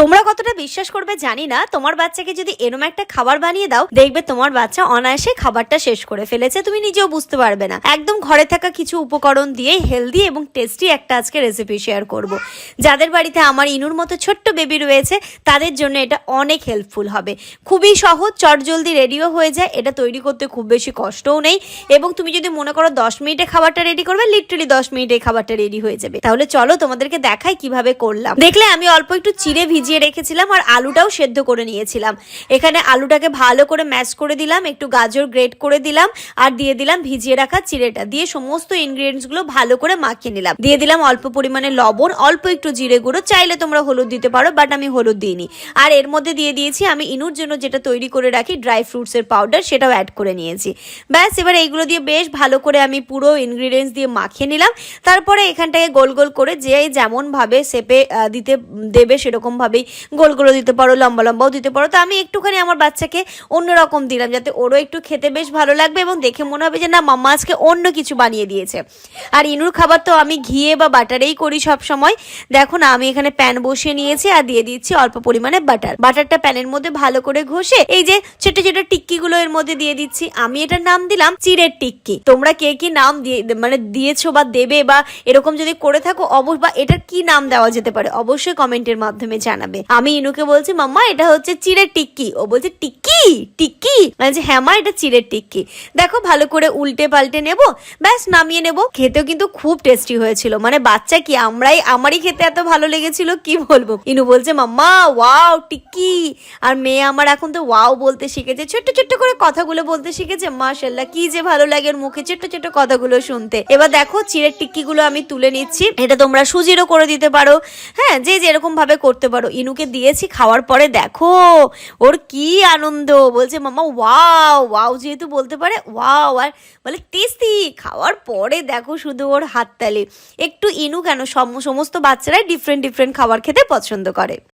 তোমরা কতটা বিশ্বাস করবে জানি না, তোমার বাচ্চাকে যদি এরম একটা খাবার বানিয়ে দাও, দেখবে তোমার বাচ্চা অনায়াসে খাবারটা শেষ করে ফেলেছে, তুমি নিজেও বুঝতে পারবে না। একদম ঘরে থাকা কিছু উপকরণ দিয়ে হেলদি এবং টেস্টি একটা আজকে রেসিপি শেয়ার করব। যাদের বাড়িতে আমার ইনুর মতো ছোট্ট বেবি রয়েছে তাদের জন্য এটা অনেক হেল্পফুল হবে। খুবই সহজ, চটজলদি রেডিও হয়ে যায়, এটা তৈরি করতে খুব বেশি কষ্টও নেই। এবং তুমি যদি মনে করো 10 মিনিটে খাবারটা রেডি করবে, লিটারালি 10 মিনিটে খাবারটা রেডি হয়ে যাবে। তাহলে চলো তোমাদেরকে দেখাই কিভাবে করলাম। দেখলে আমি অল্প একটু চিড়ে ভিজিয়ে রেখেছিলাম আর আলুটাও সেদ্ধ করে নিয়েছিলাম। এখানে আলুটাকে ভালো করে ম্যাশ করে দিলাম, একটু গাজর গ্রেট করে দিলাম আর দিয়ে দিলাম ভিজিয়ে রাখা চিড়েটা, দিয়ে সমস্ত ইনগ্রেডিয়েন্টস গুলো ভালো করে মাখিয়ে নিলাম। দিয়ে দিলাম অল্প পরিমাণে লবণ, অল্প একটু জিরে গুঁড়ো, চাইলে তোমরা হলুদ দিতে পারো, বাট আমি হলুদ দিইনি। আর এর মধ্যে দিয়ে দিয়েছি আমি ইনুর জন্য যেটা তৈরি করে রাখি ড্রাই ফ্রুটস এর পাউডার, সেটাও অ্যাড করে নিয়েছি। ব্যাস, এবার এইগুলো দিয়ে বেশ ভালো করে আমি পুরো ইনগ্রিডিয়েন্টস দিয়ে মাখিয়ে নিলাম। তারপরে এখানটাকে গোল গোল করে যে যেমন ভাবে শেপে দিতে দেবে সেরকম ভাবেই গোল গোল দিতে পারো, লম্বা লম্বাও দিতে পারো। তো আমি একটুখানি আমার বাচ্চাকে অন্যরকম দিলাম, যাতে ওরও একটু খেতে বেশ ভালো লাগবে এবং দেখে মনে হবে যে না, মাম্মা আজকে অন্য কিছু বানিয়ে দিয়েছে। আর ইনুর খাবার তো আমি ঘিয়ে বা বাটারেই করি সব সময়। দেখো না, আমি এখানে প্যান বসিয়ে নিয়েছি আর দিয়ে দিচ্ছি অল্প পরিমাণে বাটার। বাটারটা প্যানের মধ্যে ভালো করে ঘষে এই যে ছোট ছোট টিক্কি গুলো এর মধ্যে দিয়ে দিচ্ছি। আমি এটার নাম দিলাম চিড়ের টিক্কি। তোমরা কে কি নাম দিয়ে দিয়েছো বা দেবে, বা এরকম যদি করে থাকো বা এটার কি নাম দেওয়া যেতে পারে অবশ্যই কমেন্টের মাধ্যমে জানাবে। আমি ইনুকে বলছি মাম্মা এটা হচ্ছে চিড়ের টিক্কি, ও বলছে টিক্কি টিক্কি, মানে হ্যাঁ মা এটা চিড়ের টিক্কি। দেখো ভালো করে উল্টে পাল্টে নেব, ব্যাস নামিয়ে নেব। খেতেও কিন্তু খুব টেস্টি হয়েছিল, মানে বাচ্চা কি আমারই খেতে এত ভালো লেগেছিল কি বলবো। ইনু বলছে মাম্মা ওয়াও টিক্কি, আর মেয়ে আমার এখন তো ওয়াও বলতে শিখেছে, ছোট্ট ছোট্ট করে কথাগুলো বলতে শিখেছে। মাশাআল্লাহ, কি যে ভালো লাগে ওর মুখে ছোট্ট ছোট্ট কথাগুলো শুনতে। এবার দেখো চিড়ের টিক্কি গুলো আমি তুলে নিচ্ছি। এটা তোমরা সুজিরও করে দিতে পারো, হ্যাঁ যে যেরকম ভাবে করতে পারো। ইনুকে দিয়েছি, খাওয়ার পরে দেখো ওর কি আনন্দ, বলছে মাম্মা ওয়াও ওয়াও, যেহেতু বলতে পারে ওয়াও, আর বলে টেস্টি। খাওয়ার পরে দেখো শুধু ওর হাততালি। একটু ইনু কেন, সমস্ত বাচ্চারাই ডিফারেন্ট ডিফারেন্ট খাবার খেতে পছন্দ করে।